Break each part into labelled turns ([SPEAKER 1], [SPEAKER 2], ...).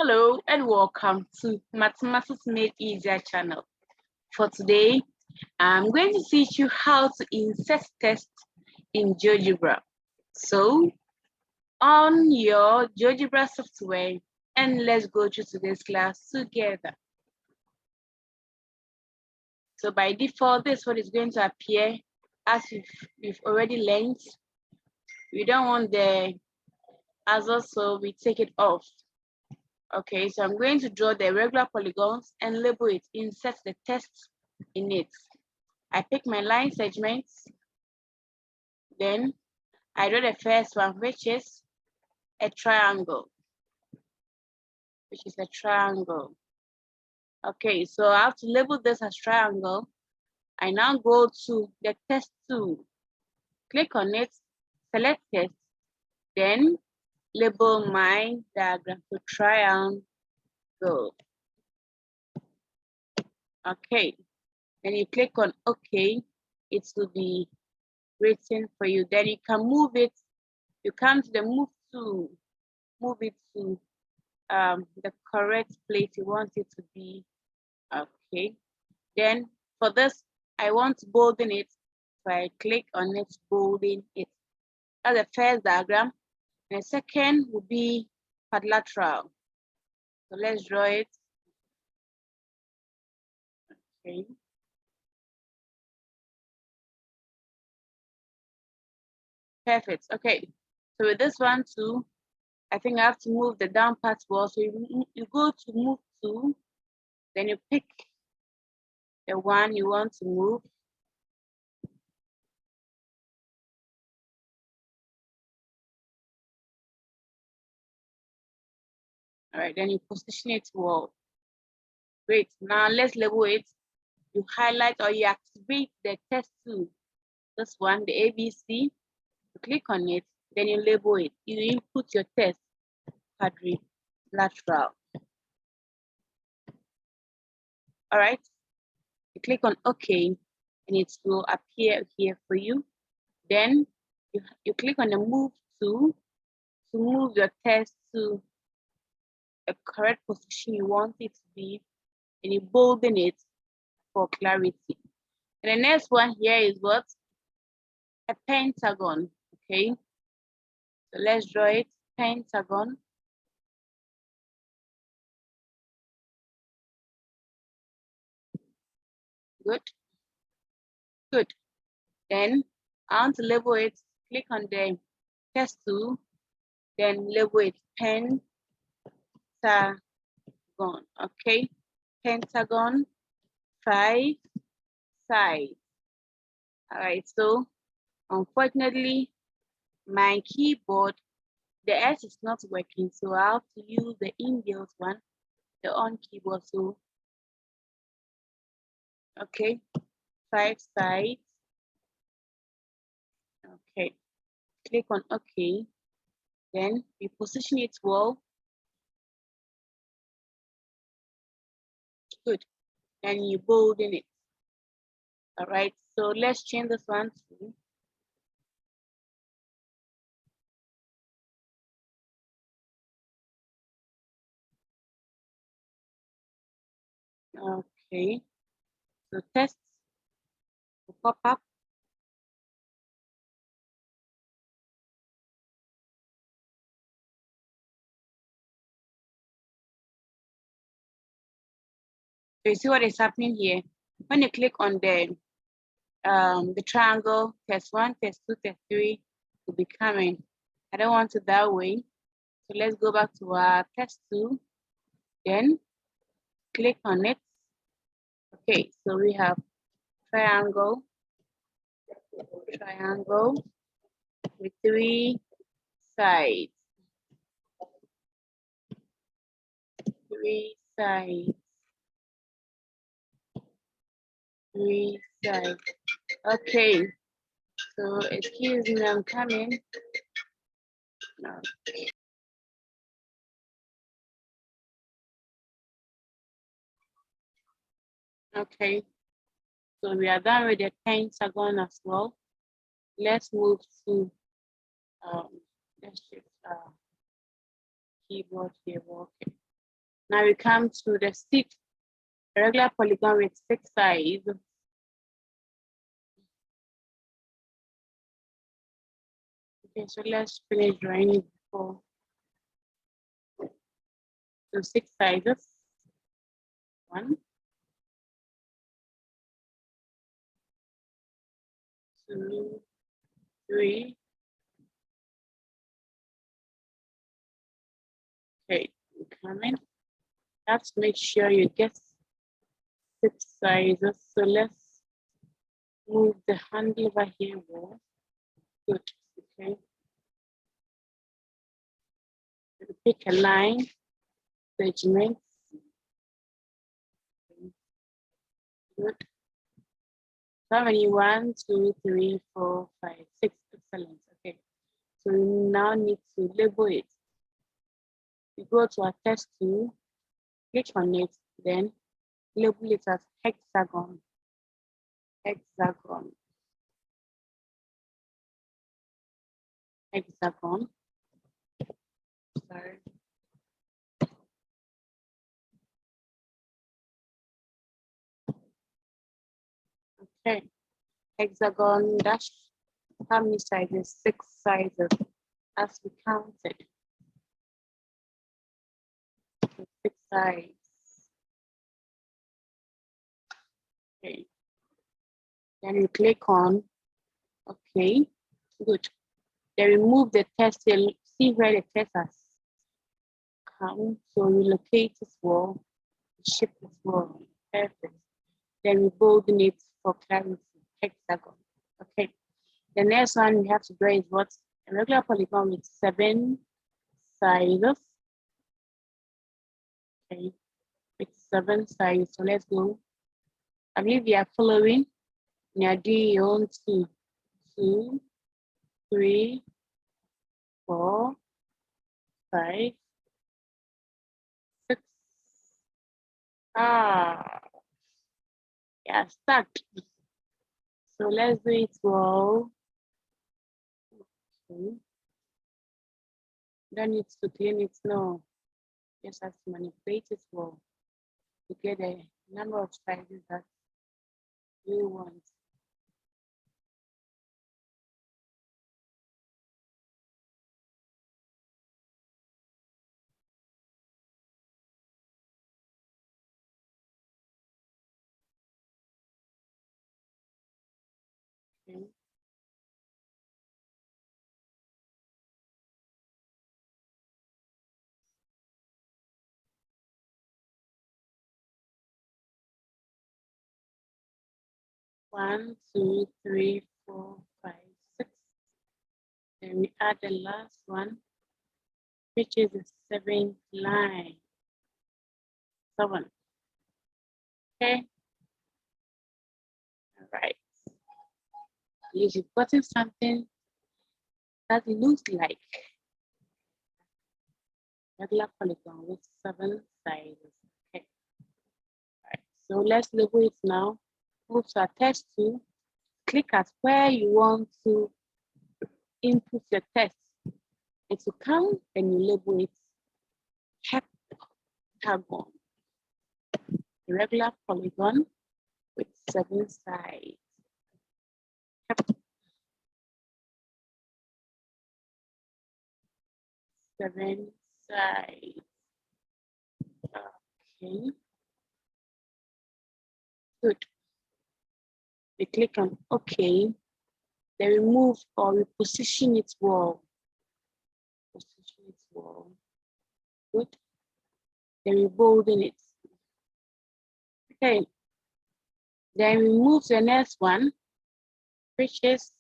[SPEAKER 1] Hello and welcome to Mathematics Made Easier channel. For today, I'm going to teach you how to insert text in GeoGebra. So, on your GeoGebra software, and let's go through today's class together. So by default, this is what is going to appear as we've already learned. We don't want the others, so we take it off. Okay, so I'm going to draw the regular polygons and label it, insert the text in it. I pick my line segments, then I draw the first one, which is a triangle, Okay, so I have to label this as triangle. I now go to the text tool, click on it, select text, then label my diagram to triangle. Okay, then you click on OK, it will be written for you. Then you can move it. You come to the move tool, move it to the correct place you want it to be. Okay, then for this, I want to bolden it. So I click on it, bolden it. That's the first diagram. And the second will be quadrilateral. So let's draw it. Okay. Perfect. Okay. So with this one too, I think I have to move the down part well. So you go to move to, then you pick the one you want to move. All right, then you position it well. Great. Now let's label it. You highlight or you activate the text tool. This one, the ABC. You click on it, then you label it. You input your text, quadrilateral. All right. You click on OK, and it will appear here for you. Then you click on the move tool to move your text to a correct position you want it to be, and you bolden it for clarity. And the next one here is what? A pentagon. Okay. So let's draw it. Pentagon. Good. Good. Then I want to label it. Click on the text tool, then label it pentagon. Okay. Pentagon, 5 sides. All right. So unfortunately, my keyboard, the S is not working, so I have to use the inbuilt one, the on keyboard. So okay, 5 sides. Okay, click on OK. Then we position it well. Good. And you bolden it. All right. So let's change this one to okay. So text will pop up. So you see what is happening here. When you click on the triangle, test 1, test 2, test 3 will be coming. I don't want it that way. So let's go back to our test 2. Then click on it. Okay, so we have triangle with 3 sides. 3 sides. 3 sides. Okay, so excuse me, I'm coming. No. Okay, so we are done with the pentagon as well. Let's move to let's shift keyboard here. Okay. Now we come to the sixth, regular polygon with 6 sides. Okay, so let's finish drawing it before. So 6 sides. 1, 2, 3. Okay, coming. Let's make sure you get 6 sizes. So let's move the handle over here more. Good. Okay. Pick a line, segments. Good. How many? 1, 2, 3, 4, 5, 6. Excellent. Okay. So we now need to label it. We go to our text tool, click on it, then label it as hexagon. Hexagon. Hexagon. Sorry. Okay. Hexagon dash. How many sizes? 6 sizes as we counted. 6 sides. Okay. Then you click on OK. Good. Then remove the text. You'll see where the text has come. So relocate this wall, shift this wall. Perfect. Then we bolden it for clarity. Hexagon. Okay. The next one we have to draw is what? A regular polygon with 7 sides. Okay. With 7 sides. So let's go. I believe you are following. You are doing your own 2, 2, 3, 4, 5, 6. Yeah, stuck. So let's do it well. Okay. Don't need to clean it, no. Just have to manipulate it well to get a number of sizes that you want. Okay. One, 2, 3, 4, 5, 6. Then we add the last one, which is the 7th line. 7. Okay. All right. You've gotten something that looks like regular polygon with 7 sides. Okay. All right. So let's label it now. Move to our text tool. Click at where you want to input your text. It will come and you label it hexagon. A regular polygon with 7 sides. 7 sides. Okay. Good. We click on OK. Then we move or we position its wall. Position its wall. Good. Then we bolden it. Okay. Then we move to the next one, which is,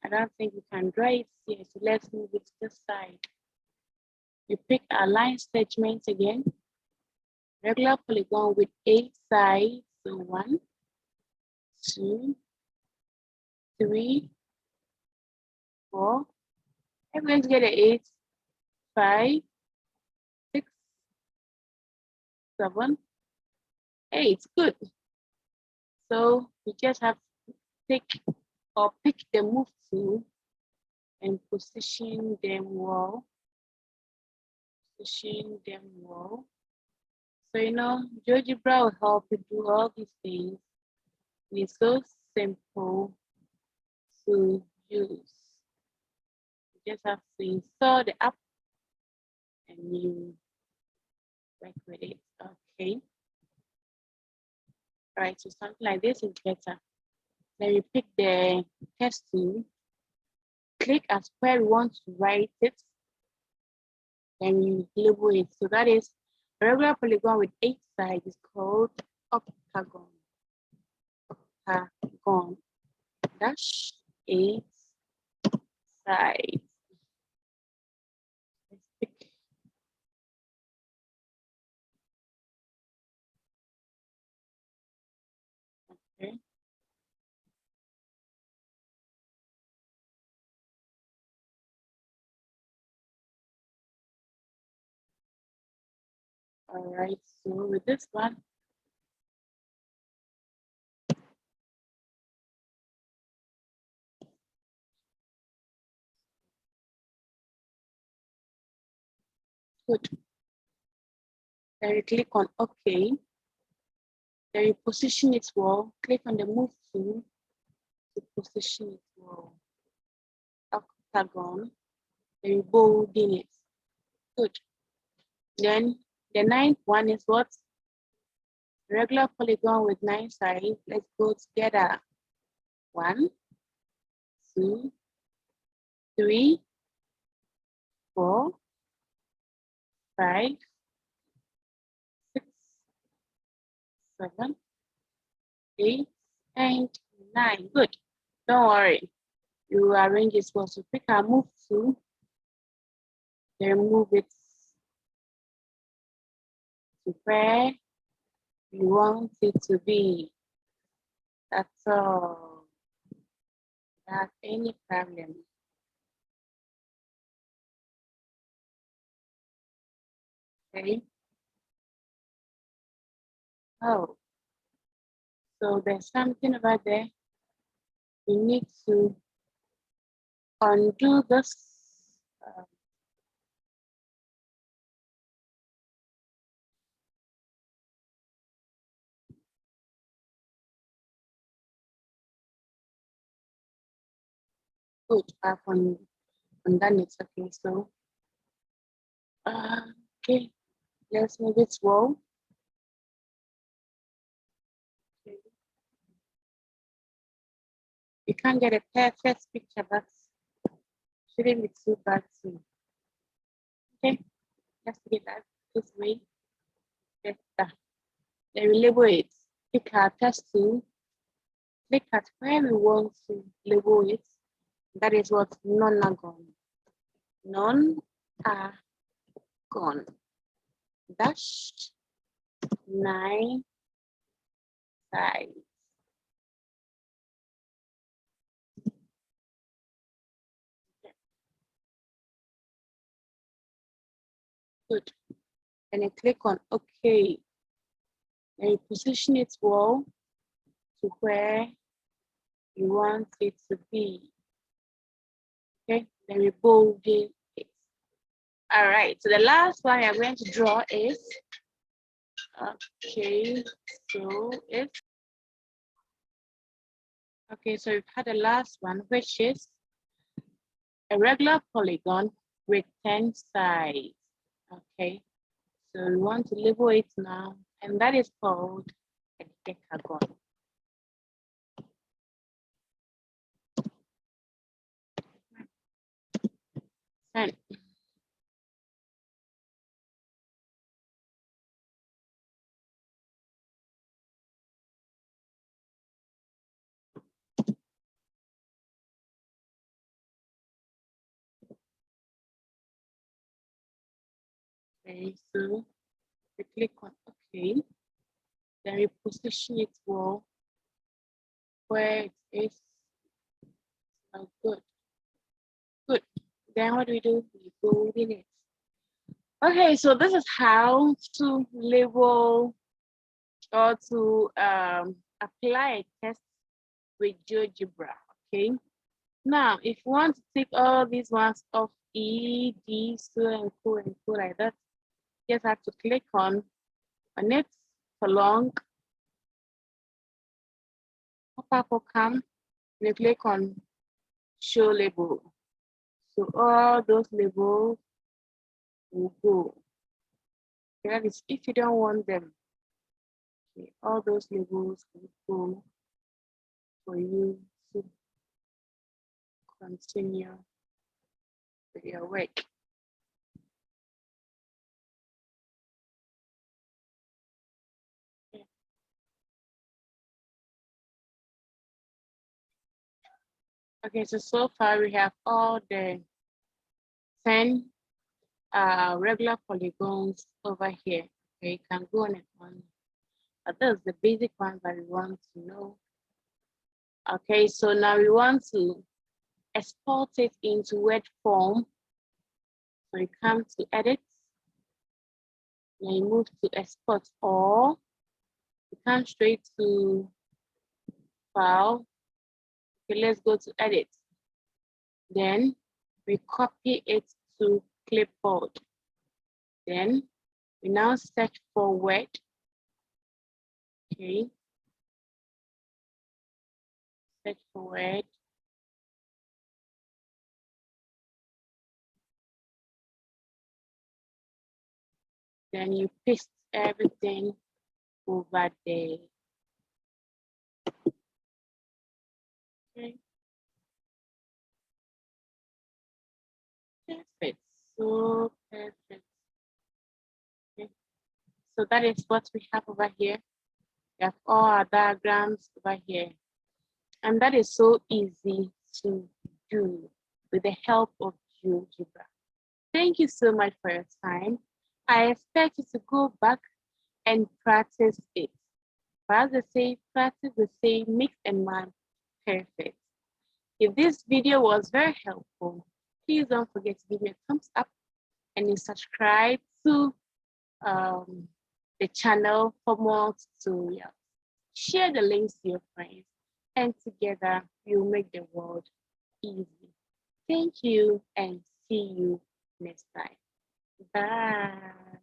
[SPEAKER 1] I don't think we can draw it here, so let's move it to this side. We pick our line segments again. Regular polygon with 8 sides. So 1, 2, 3, 4. Everyone's get an 8, 5, 6, 7, 8. Good. So we just have to pick the move tool and position them well. Position them well. So, you know, GeoGebra will help you do all these things. It's so simple to use. You just have to install the app and you work with it. Okay. All right, so something like this is better. Then you pick the text tool, click as where you want to write it, then you label it. So that is a regular polygon with 8 sides is called octagon. Octagon. Dash 8 sides. Let's pick. Okay. All right, so with this one, good. Then you click on OK. Then you position it well. Click on the move tool to position it well. Octagon. Then you bold in it. Good. Then the 9th one is what? Regular polygon with 9 sides. Let's go together. 1, 2, 3, 4, 5, 6, 7, 8, and 9. Good. Don't worry. You arrange it well. So pick our move tool. Then move it to where you want it to be. That's all. Not any problem. Okay. Oh, so there's something over there. We need to undo this. Good. I've undone it. Okay, so okay, let's move it well. Okay. You can't get a perfect picture, but shouldn't be too bad too. Okay, let's get that this way. Better. Then we label it. Pick our text tool. Click at where we want to label it. That is what none are gone. None are gone. Dash 9 sides. Good. And you click on OK. Then you position it well to where you want it to be. Okay, then we bold it. All right, so the last one we are going to draw is, okay, so it's, okay, so we've had the last one, which is a regular polygon with 10 sides. Okay, so we want to label it now, and that is called a decagon. And okay, so we click on OK, then we position it well where it is. Oh, good. Good. Then what do? We go in it. Okay, so this is how to label or to apply a test with GeoGebra. Okay. Now, if you want to take all these ones off E, D, so and so like that, you just have to click on On it for long, pop-up will come, and you click on show label. So all those labels will go. Okay, that is if you don't want them. Okay, all those labels will go for you to continue with your work. Okay, so far we have all the 10 regular polygons over here. Okay, you can go on and on. But those are the basic ones that we want to know. Okay, so now we want to export it into Word form. So you come to edit, then you move to export, or you come straight to file. Okay, let's go to edit. Then we copy it to clipboard. Then we now search for Word. Okay. Search for Word. Then you paste everything over there. Okay. Perfect. So perfect. Okay. So that is what we have over here. We have all our diagrams over here. And that is so easy to do with the help of GeoGebra. Thank you so much for your time. I expect you to go back and practice it. But as they say, practice the same, mix and match, perfect. If this video was very helpful, please don't forget to give me a thumbs up and you subscribe to the channel for more tutorials. Share the links to your friends, and together we'll make the world easy. Thank you and see you next time. Bye.